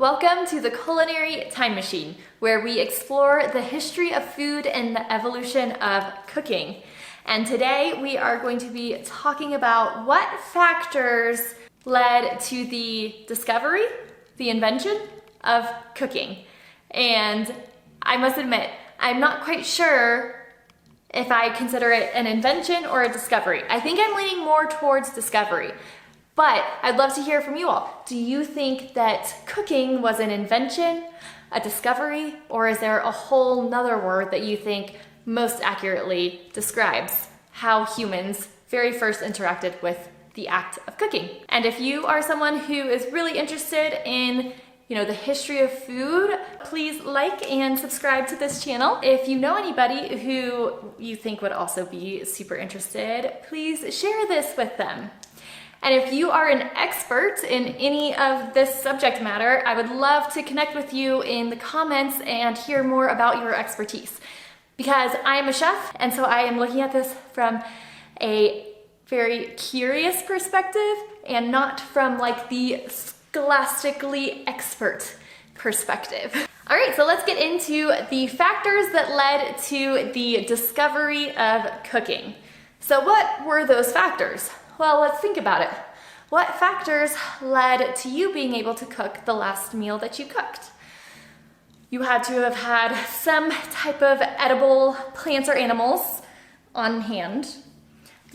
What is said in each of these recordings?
Welcome to the Culinary Time Machine, where we explore the history of food and the evolution of cooking. And today we are going to be talking about what factors led to the discovery, the invention of cooking. And I must admit, I'm not quite sure if I consider it an invention or a discovery. I think I'm leaning more towards discovery. But I'd love to hear from you all. Do you think that cooking was an invention, a discovery, or is there a whole nother word that you think most accurately describes how humans very first interacted with the act of cooking? And if you are someone who is really interested in the history of food, please like and subscribe to this channel. If you know anybody who you think would also be super interested, please share this with them. And if you are an expert in any of this subject matter, I would love to connect with you in the comments and hear more about your expertise. Because I am a chef, and so I am looking at this from a very curious perspective and not from like the scholastically expert perspective. All right, so let's get into the factors that led to the discovery of cooking. So what were those factors? Well, let's think about it. What factors led to you being able to cook the last meal that you cooked? You had to have had some type of edible plants or animals on hand.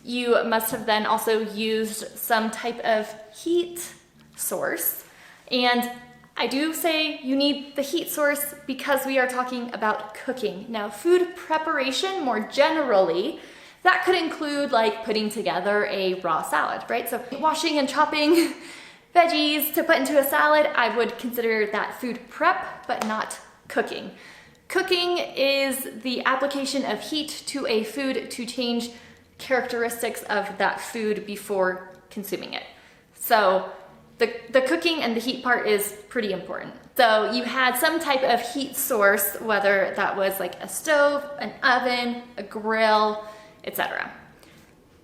You must have then also used some type of heat source. And I do say you need the heat source because we are talking about cooking. Now, food preparation more generally, that could include like putting together a raw salad, right? So washing and chopping veggies to put into a salad, I would consider that food prep, but not cooking. Cooking is the application of heat to a food to change characteristics of that food before consuming it. So the cooking and the heat part is pretty important. So you had some type of heat source, whether that was like a stove, an oven, a grill, etc.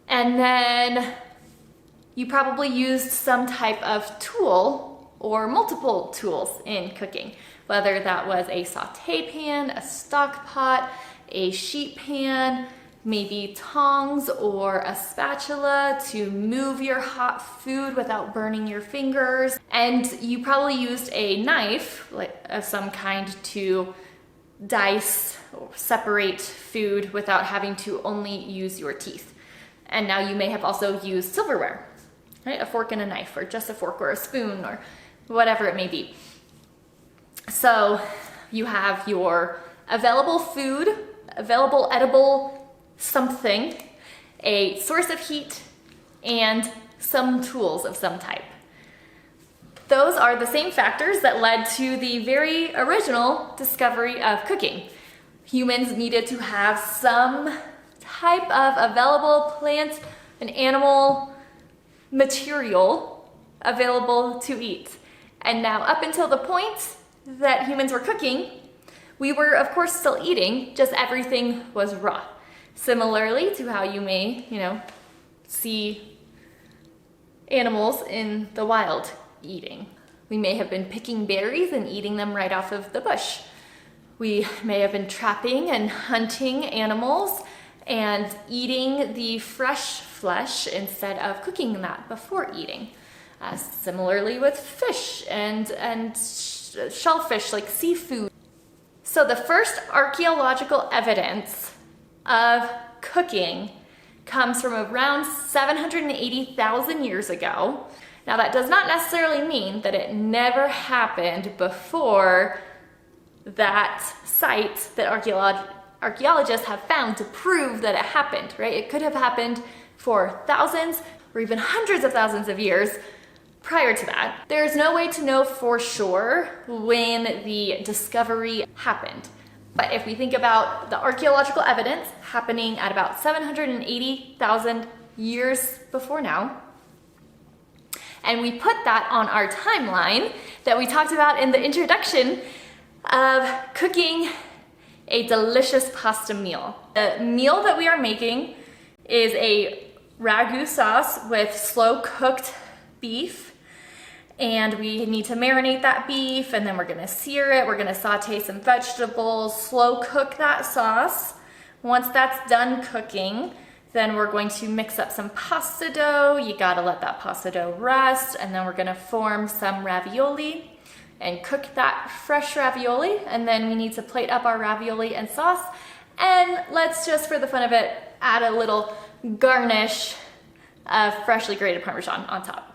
And then you probably used some type of tool or multiple tools in cooking, whether that was a saute pan, a stock pot, a sheet pan, maybe tongs or a spatula to move your hot food without burning your fingers. And you probably used a knife of some kind to dice or separate food without having to only use your teeth. And now you may have also used silverware, right? A fork and a knife, or just a fork or a spoon, or whatever it may be. So you have your available food, available edible something, a source of heat, and some tools of some type. Those are the same factors that led to the very original discovery of cooking. Humans needed to have some type of available plant and animal material available to eat. And now up until the point that humans were cooking, we were of course still eating, just everything was raw. Similarly to how you may, see animals in the wild eating. We may have been picking berries and eating them right off of the bush. We may have been trapping and hunting animals and eating the fresh flesh instead of cooking that before eating. Similarly with fish and shellfish, like seafood. So the first archaeological evidence of cooking comes from around 780,000 years ago. Now that does not necessarily mean that it never happened before that site that archaeologists have found to prove that it happened, right? It could have happened for thousands or even hundreds of thousands of years prior to that. There's no way to know for sure when the discovery happened. But if we think about the archaeological evidence happening at about 780,000 years before now, and we put that on our timeline that we talked about in the introduction of cooking a delicious pasta meal. The meal that we are making is a ragu sauce with slow cooked beef and we need to marinate that beef, and then we're gonna sear it, we're gonna saute some vegetables, slow cook that sauce. Once that's done cooking, then we're going to mix up some pasta dough. You gotta let that pasta dough rest, and then we're gonna form some ravioli and cook that fresh ravioli, and then we need to plate up our ravioli and sauce, and let's just, for the fun of it, add a little garnish of freshly grated Parmesan on top.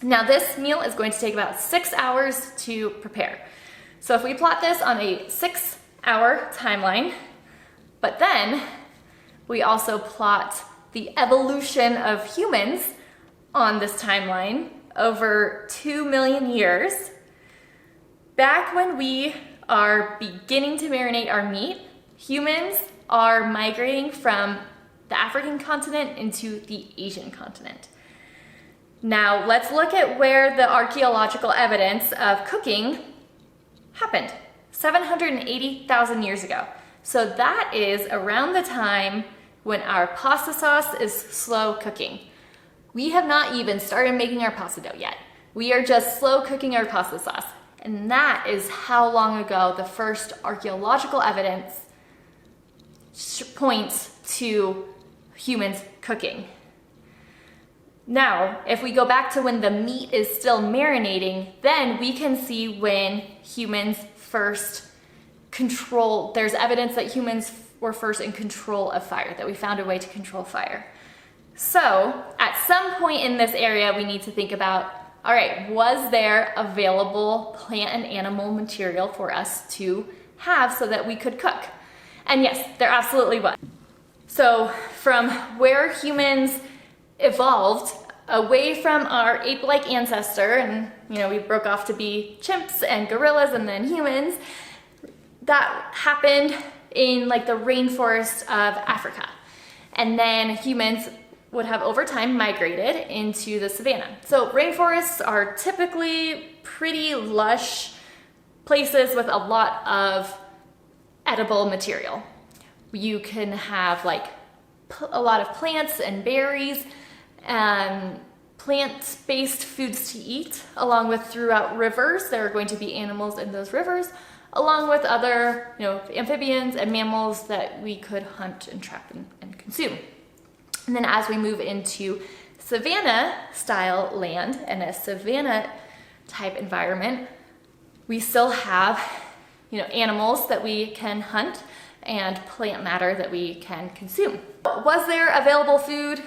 Now this meal is going to take about 6 hours to prepare. So if we plot this on a 6-hour timeline, but then we also plot the evolution of humans on this timeline over 2 million years, back when we are beginning to marinate our meat, humans are migrating from the African continent into the Asian continent. Now let's look at where the archaeological evidence of cooking happened, 780,000 years ago. So that is around the time when our pasta sauce is slow cooking. We have not even started making our pasta dough yet. We are just slow cooking our pasta sauce. And that is how long ago the first archaeological evidence points to humans cooking. Now, if we go back to when the meat is still marinating, then we can see when humans first there's evidence that humans were first in control of fire, that we found a way to control fire. So, at some point in this area, we need to think about, all right, was there available plant and animal material for us to have so that we could cook? And yes, there absolutely was. So, from where humans evolved away from our ape-like ancestor, and we broke off to be chimps and gorillas and then humans, that happened in like the rainforest of Africa. And then humans would have over time migrated into the savanna. So rainforests are typically pretty lush places with a lot of edible material. You can have like a lot of plants and berries, plant-based foods to eat, along with throughout rivers. There are going to be animals in those rivers, along with other amphibians and mammals that we could hunt and trap and consume. And then as we move into savanna-style land and a savanna-type environment, we still have animals that we can hunt and plant matter that we can consume. Was there available food?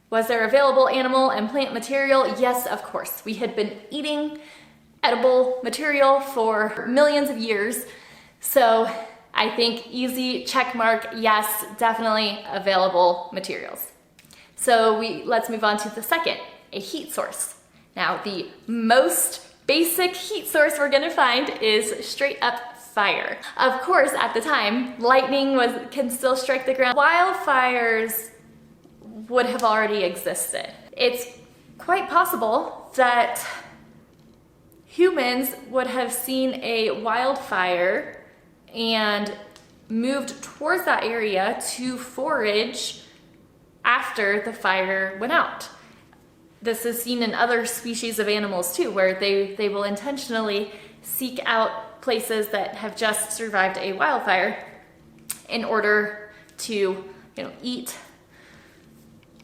Was there available animal and plant material? Yes, of course. We had been eating edible material for millions of years. So I think easy check mark, yes, definitely available materials. So let's move on to the second, a heat source. Now the most basic heat source we're gonna find is straight up fire. Of course, at the time, lightning can still strike the ground. Wildfires would have already existed. It's quite possible that humans would have seen a wildfire and moved towards that area to forage after the fire went out. This is seen in other species of animals too, where they will intentionally seek out places that have just survived a wildfire in order to eat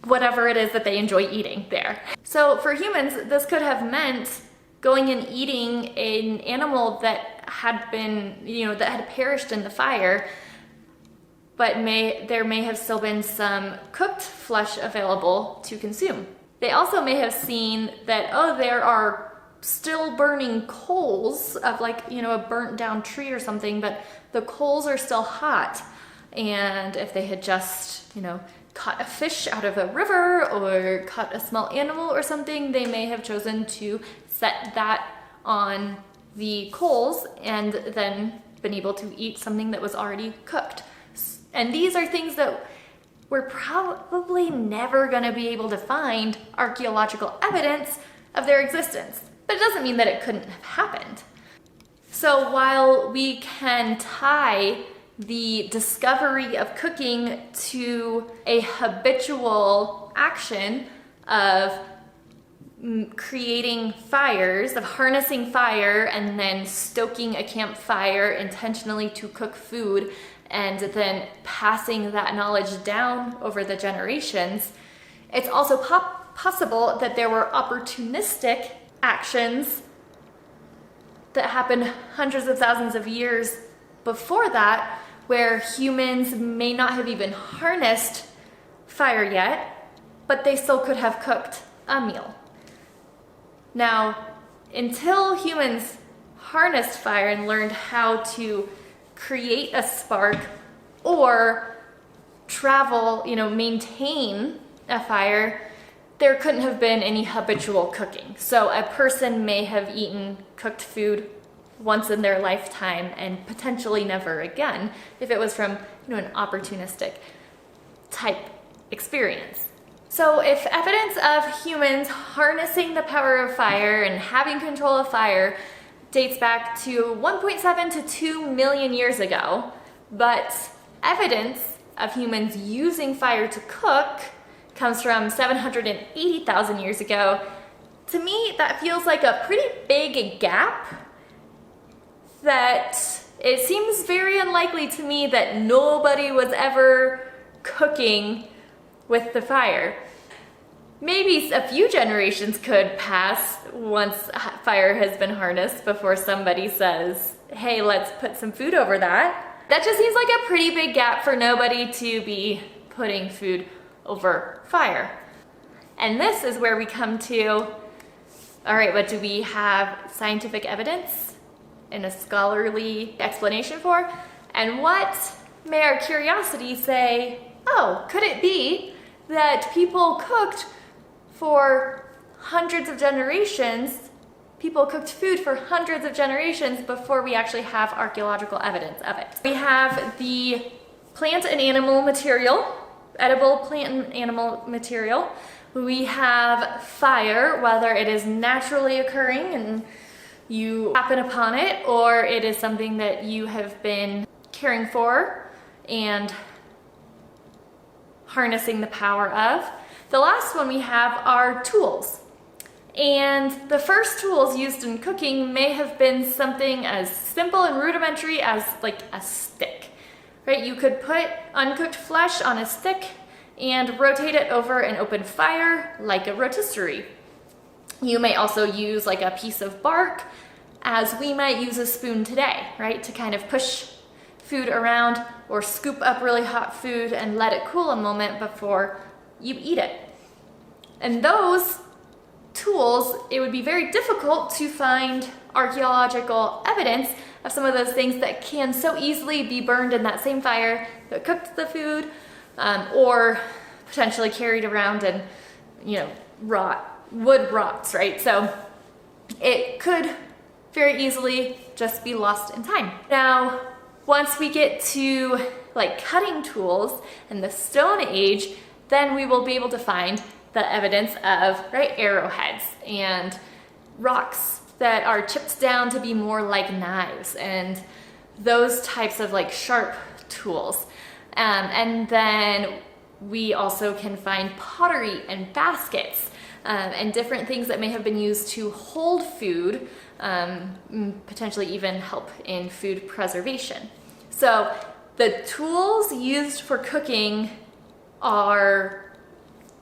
whatever it is that they enjoy eating there. So for humans, this could have meant going and eating an animal that had been, that had perished in the fire, but there may have still been some cooked flesh available to consume. They also may have seen that, there are still burning coals of a burnt down tree or something, but the coals are still hot. And if they had just, caught a fish out of a river or caught a small animal or something, they may have chosen to set that on the coals and then been able to eat something that was already cooked. And these are things that we're probably never going to be able to find archaeological evidence of their existence. But it doesn't mean that it couldn't have happened. So while we can tie the discovery of cooking to a habitual action of creating fires, of harnessing fire and then stoking a campfire intentionally to cook food and then passing that knowledge down over the generations, it's also possible that there were opportunistic actions that happened hundreds of thousands of years before that, where humans may not have even harnessed fire yet, but they still could have cooked a meal. Now, until humans harnessed fire and learned how to create a spark or travel, maintain a fire, there couldn't have been any habitual cooking. So a person may have eaten cooked food once in their lifetime and potentially never again if it was from, an opportunistic type experience. So if evidence of humans harnessing the power of fire and having control of fire dates back to 1.7 to 2 million years ago, but evidence of humans using fire to cook comes from 780,000 years ago, to me that feels like a pretty big gap that it seems very unlikely to me that nobody was ever cooking with the fire. Maybe a few generations could pass once fire has been harnessed before somebody says, hey, let's put some food over that. That just seems like a pretty big gap for nobody to be putting food over fire. And this is where we come to, all right, what do we have scientific evidence and a scholarly explanation for? And what may our curiosity say, oh, could it be that people cooked for hundreds of generations, people cooked food for hundreds of generations before we actually have archaeological evidence of it? We have the plant and animal material, edible plant and animal material. We have fire, whether it is naturally occurring and you happen upon it, or it is something that you have been caring for and harnessing the power of. The last one we have are tools. And the first tools used in cooking may have been something as simple and rudimentary as like a stick, right? You could put uncooked flesh on a stick and rotate it over an open fire like a rotisserie. You may also use like a piece of bark, as we might use a spoon today, right? To kind of push food around or scoop up really hot food and let it cool a moment before you eat it. And those tools, it would be very difficult to find archaeological evidence of some of those things that can so easily be burned in that same fire that cooked the food, or potentially carried around and, wood rots, right? So it could very easily just be lost in time. Now, once we get to like cutting tools and the Stone Age, then we will be able to find the evidence of, right, arrowheads and rocks that are chipped down to be more like knives and those types of like sharp tools. And then we also can find pottery and baskets and different things that may have been used to hold food, potentially even help in food preservation. So the tools used for cooking are,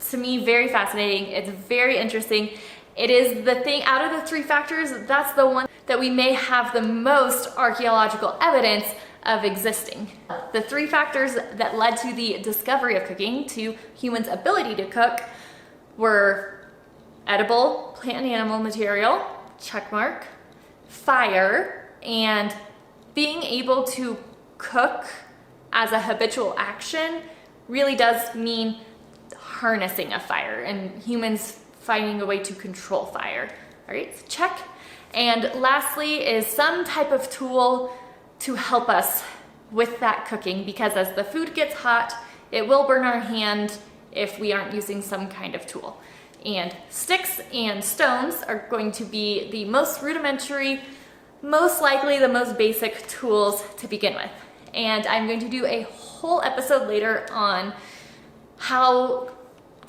to me, very fascinating. It's very interesting. It is the thing out of the three factors, that's the one that we may have the most archaeological evidence of existing. The three factors that led to the discovery of cooking, to humans' ability to cook, were edible plant and animal material, checkmark, fire, and being able to cook as a habitual action really does mean harnessing a fire and humans finding a way to control fire. All right, so check. And lastly is some type of tool to help us with that cooking, because as the food gets hot, it will burn our hand if we aren't using some kind of tool. And sticks and stones are going to be the most rudimentary, most likely the most basic tools to begin with. And I'm going to do a whole episode later on how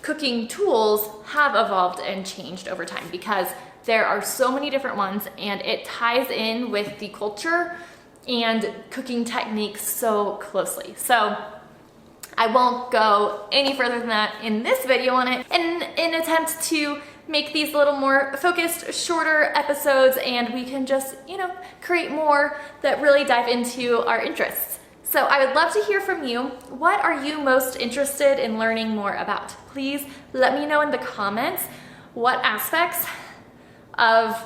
cooking tools have evolved and changed over time, because there are so many different ones and it ties in with the culture and cooking techniques so closely. So I won't go any further than that in this video on it, in an attempt to make these a little more focused, shorter episodes, and we can just, create more that really dive into our interests. So I would love to hear from you. What are you most interested in learning more about? Please let me know in the comments what aspects of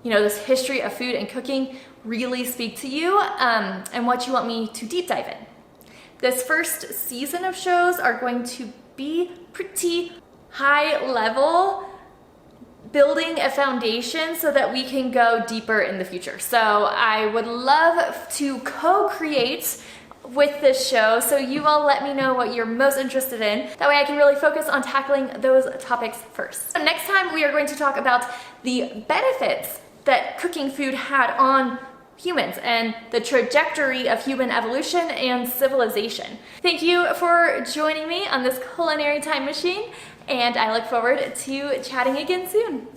this history of food and cooking really speak to you, and what you want me to deep dive in. This first season of shows are going to be pretty high level, building a foundation so that we can go deeper in the future. So I would love to co-create with this show, so you all let me know what you're most interested in. That way I can really focus on tackling those topics first. So next time we are going to talk about the benefits that cooking food had on humans and the trajectory of human evolution and civilization. Thank you for joining me on this culinary time machine, and I look forward to chatting again soon.